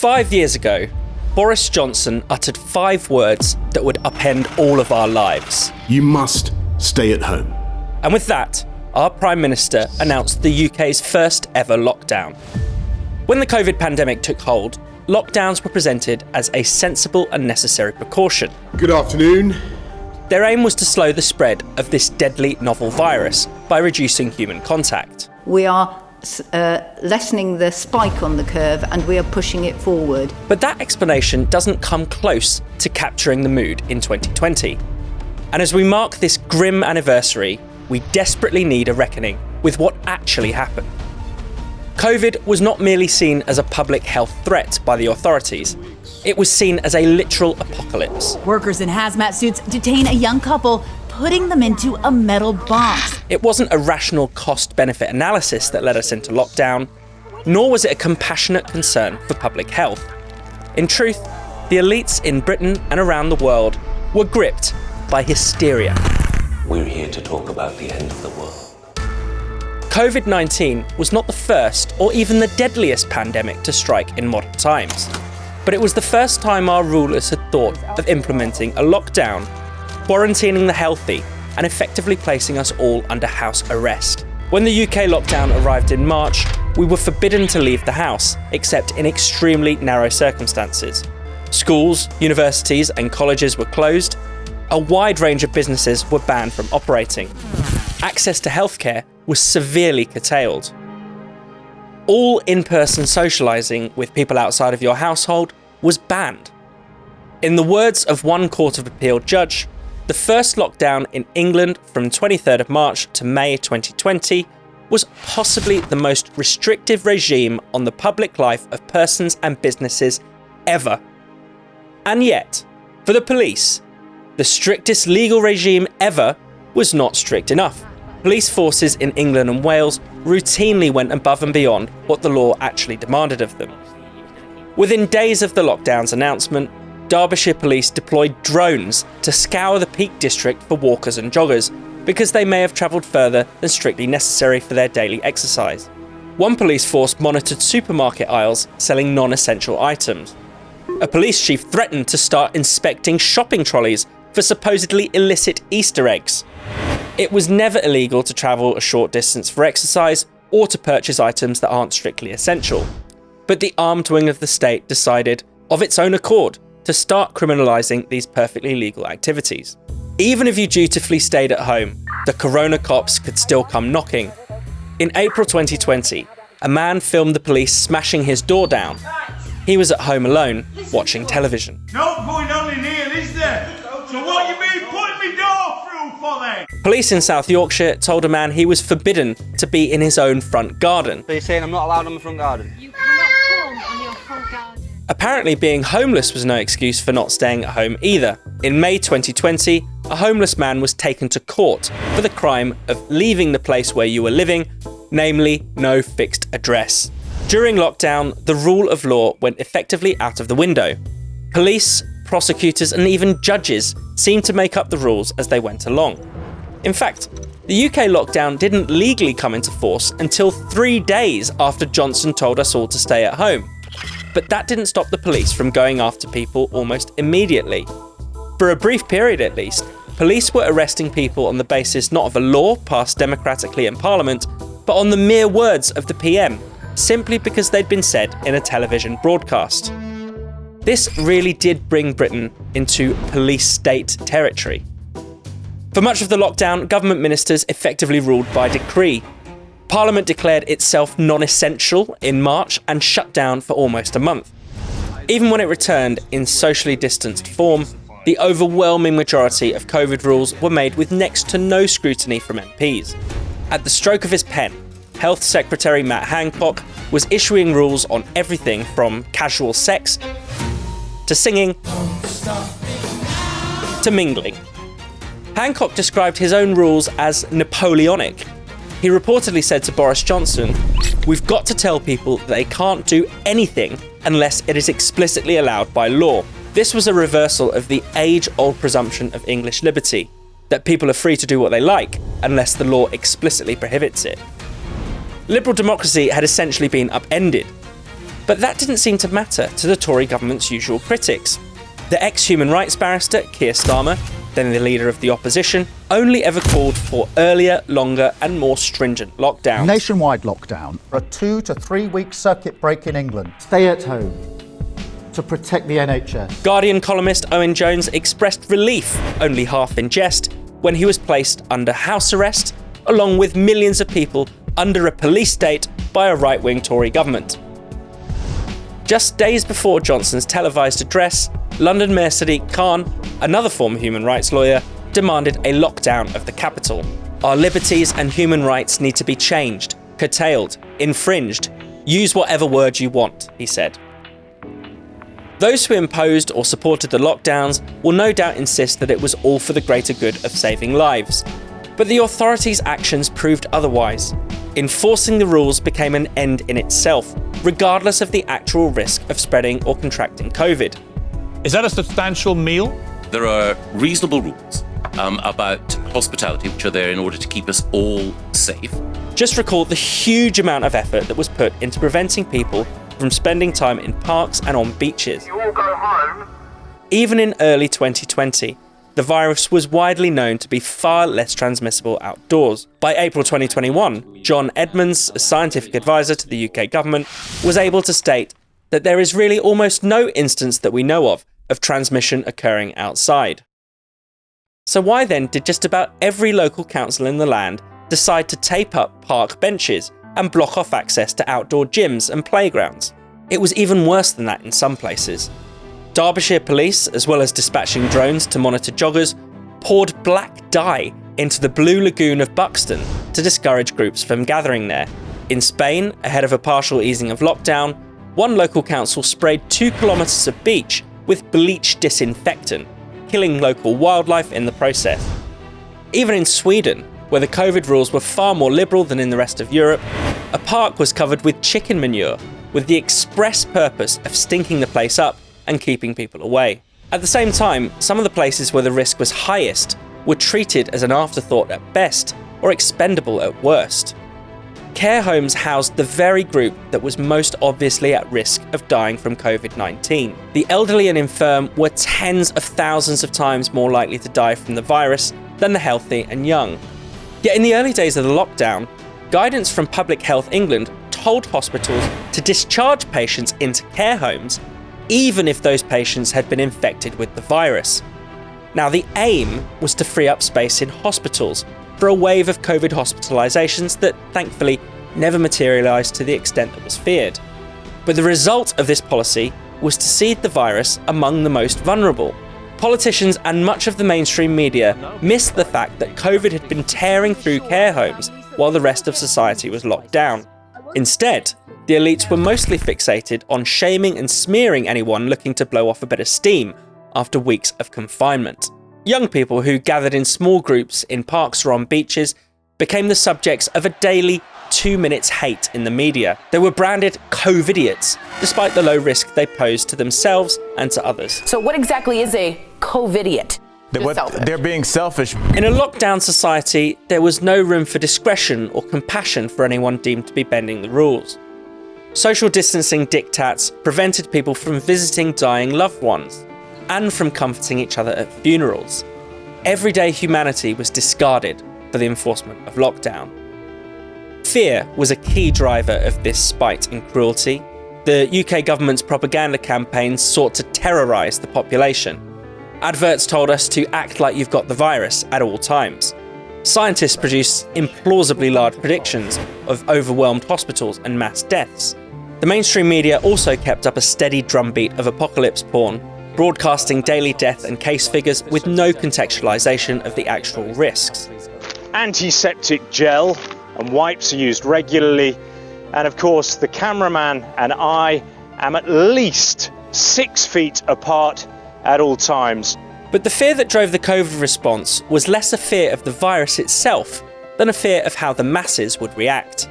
5 years ago, Boris Johnson uttered 5 words that would upend all of our lives. You must stay at home. And with that, our Prime Minister announced the UK's first ever lockdown. When the COVID pandemic took hold, lockdowns were presented as a sensible and necessary precaution. Good afternoon. Their aim was to slow the spread of this deadly novel virus by reducing human contact. We are lessening the spike on the curve and we are pushing it forward. But that explanation doesn't come close to capturing the mood in 2020. And as we mark this grim anniversary, we desperately need a reckoning with what actually happened. COVID was not merely seen as a public health threat by the authorities. It was seen as a literal apocalypse. Workers in hazmat suits detain a young couple, putting them into a metal box. It wasn't a rational cost-benefit analysis that led us into lockdown, nor was it a compassionate concern for public health. In truth, the elites in Britain and around the world were gripped by hysteria. We're here to talk about the end of the world. COVID-19 was not the first or even the deadliest pandemic to strike in modern times, but it was the first time our rulers had thought of implementing a lockdown, quarantining the healthy, and effectively placing us all under house arrest. When the UK lockdown arrived in March, we were forbidden to leave the house, except in extremely narrow circumstances. Schools, universities, and colleges were closed. A wide range of businesses were banned from operating. Access to healthcare was severely curtailed. All in-person socialising with people outside of your household was banned. In the words of one Court of Appeal judge, the first lockdown in England from 23rd of March to May 2020 was possibly the most restrictive regime on the public life of persons and businesses ever. And yet, for the police, the strictest legal regime ever was not strict enough. Police forces in England and Wales routinely went above and beyond what the law actually demanded of them. Within days of the lockdown's announcement, Derbyshire police deployed drones to scour the Peak District for walkers and joggers because they may have travelled further than strictly necessary for their daily exercise. One police force monitored supermarket aisles selling non-essential items. A police chief threatened to start inspecting shopping trolleys for supposedly illicit Easter eggs. It was never illegal to travel a short distance for exercise or to purchase items that aren't strictly essential. But the armed wing of the state decided, of its own accord, to start criminalising these perfectly legal activities. Even if you dutifully stayed at home, the corona cops could still come knocking. In April 2020, a man filmed the police smashing his door down. He was at home alone, watching television. No going on in here, is there? So what you been putting me door through for then? Police in South Yorkshire told a man he was forbidden to be in his own front garden. So you're saying I'm not allowed on my front garden? You cannot come on your front garden. Apparently being homeless was no excuse for not staying at home either. In May 2020, a homeless man was taken to court for the crime of leaving the place where you were living, namely no fixed address. During lockdown, the rule of law went effectively out of the window. Police, prosecutors and even judges seemed to make up the rules as they went along. In fact, the UK lockdown didn't legally come into force until 3 days after Johnson told us all to stay at home. But that didn't stop the police from going after people almost immediately. For a brief period at least, police were arresting people on the basis not of a law passed democratically in Parliament, but on the mere words of the PM, simply because they'd been said in a television broadcast. This really did bring Britain into police state territory. For much of the lockdown, government ministers effectively ruled by decree. Parliament declared itself non-essential in March and shut down for almost a month. Even when it returned in socially distanced form, the overwhelming majority of COVID rules were made with next to no scrutiny from MPs. At the stroke of his pen, Health Secretary Matt Hancock was issuing rules on everything from casual sex to singing to mingling. Hancock described his own rules as Napoleonic. He reportedly said to Boris Johnson, "We've got to tell people that they can't do anything unless it is explicitly allowed by law." This was a reversal of the age-old presumption of English liberty, that people are free to do what they like unless the law explicitly prohibits it. Liberal democracy had essentially been upended. But that didn't seem to matter to the Tory government's usual critics. The ex-human rights barrister, Keir Starmer, then the leader of the opposition, only ever called for earlier, longer and more stringent lockdowns. Nationwide lockdown. A 2 to 3 week circuit break in England. Stay at home to protect the NHS. Guardian columnist Owen Jones expressed relief, only half in jest, when he was placed under house arrest, along with millions of people under a police state by a right-wing Tory government. Just days before Johnson's televised address, London Mayor Sadiq Khan, another former human rights lawyer, demanded a lockdown of the capital. Our liberties and human rights need to be changed, curtailed, infringed. Use whatever word you want, he said. Those who imposed or supported the lockdowns will no doubt insist that it was all for the greater good of saving lives. But the authorities' actions proved otherwise. Enforcing the rules became an end in itself, regardless of the actual risk of spreading or contracting COVID. Is that a substantial meal? There are reasonable rules about hospitality, which are there in order to keep us all safe. Just recall the huge amount of effort that was put into preventing people from spending time in parks and on beaches. You all go home. Even in early 2020, the virus was widely known to be far less transmissible outdoors. By April 2021, John Edmonds, a scientific advisor to the UK government, was able to state that there is really almost no instance that we know of transmission occurring outside. So why then did just about every local council in the land decide to tape up park benches and block off access to outdoor gyms and playgrounds? It was even worse than that in some places. Derbyshire police, as well as dispatching drones to monitor joggers, poured black dye into the Blue Lagoon of Buxton to discourage groups from gathering there. In Spain, ahead of a partial easing of lockdown, one local council sprayed 2 kilometres of beach with bleach disinfectant, killing local wildlife in the process. Even in Sweden, where the COVID rules were far more liberal than in the rest of Europe, a park was covered with chicken manure with the express purpose of stinking the place up and keeping people away. At the same time, some of the places where the risk was highest were treated as an afterthought at best or expendable at worst. Care homes housed the very group that was most obviously at risk of dying from COVID-19. The elderly and infirm were tens of thousands of times more likely to die from the virus than the healthy and young. Yet in the early days of the lockdown, guidance from Public Health England told hospitals to discharge patients into care homes even if those patients had been infected with the virus. Now, the aim was to free up space in hospitals for a wave of COVID hospitalisations that, thankfully, never materialised to the extent that was feared. But the result of this policy was to seed the virus among the most vulnerable. Politicians and much of the mainstream media missed the fact that COVID had been tearing through care homes while the rest of society was locked down. Instead, the elites were mostly fixated on shaming and smearing anyone looking to blow off a bit of steam after weeks of confinement. Young people who gathered in small groups in parks or on beaches became the subjects of a daily 2 minutes hate in the media. They were branded COVIDiots, despite the low risk they posed to themselves and to others. So what exactly is a COVIDiot? They're being selfish. In a lockdown society, there was no room for discretion or compassion for anyone deemed to be bending the rules. Social distancing diktats prevented people from visiting dying loved ones and from comforting each other at funerals. Everyday humanity was discarded for the enforcement of lockdown. Fear was a key driver of this spite and cruelty. The UK government's propaganda campaigns sought to terrorise the population. Adverts told us to act like you've got the virus at all times. Scientists produced implausibly large predictions of overwhelmed hospitals and mass deaths. The mainstream media also kept up a steady drumbeat of apocalypse porn, broadcasting daily death and case figures with no contextualisation of the actual risks. Antiseptic gel and wipes are used regularly, and of course the cameraman and I am at least 6 feet apart at all times. But the fear that drove the COVID response was less a fear of the virus itself than a fear of how the masses would react.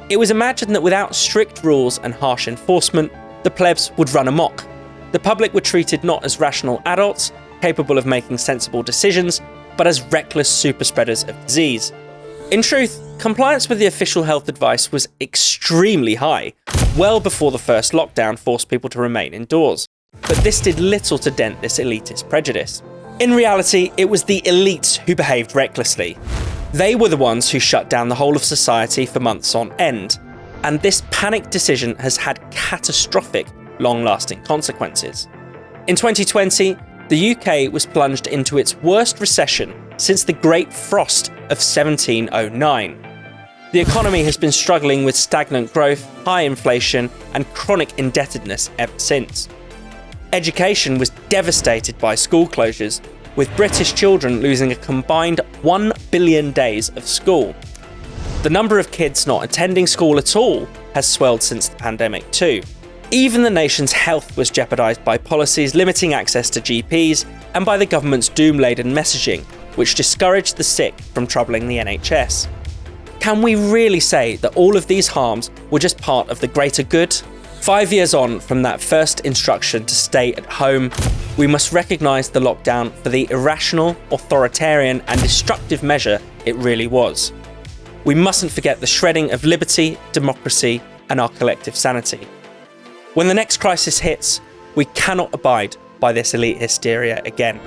It was imagined that without strict rules and harsh enforcement, the plebs would run amok. The public were treated not as rational adults, capable of making sensible decisions, but as reckless superspreaders of disease. In truth, compliance with the official health advice was extremely high, well before the first lockdown forced people to remain indoors. But this did little to dent this elitist prejudice. In reality, it was the elites who behaved recklessly. They were the ones who shut down the whole of society for months on end. And this panicked decision has had catastrophic, long-lasting consequences. In 2020, the UK was plunged into its worst recession since the Great Frost of 1709. The economy has been struggling with stagnant growth, high inflation, and chronic indebtedness ever since. Education was devastated by school closures, with British children losing a combined 1 billion days of school. The number of kids not attending school at all has swelled since the pandemic too. Even the nation's health was jeopardised by policies limiting access to GPs and by the government's doom-laden messaging, which discouraged the sick from troubling the NHS. Can we really say that all of these harms were just part of the greater good? 5 years on from that first instruction to stay at home, we must recognise the lockdown for the irrational, authoritarian and destructive measure it really was. We mustn't forget the shredding of liberty, democracy and our collective sanity. When the next crisis hits, we cannot abide by this elite hysteria again.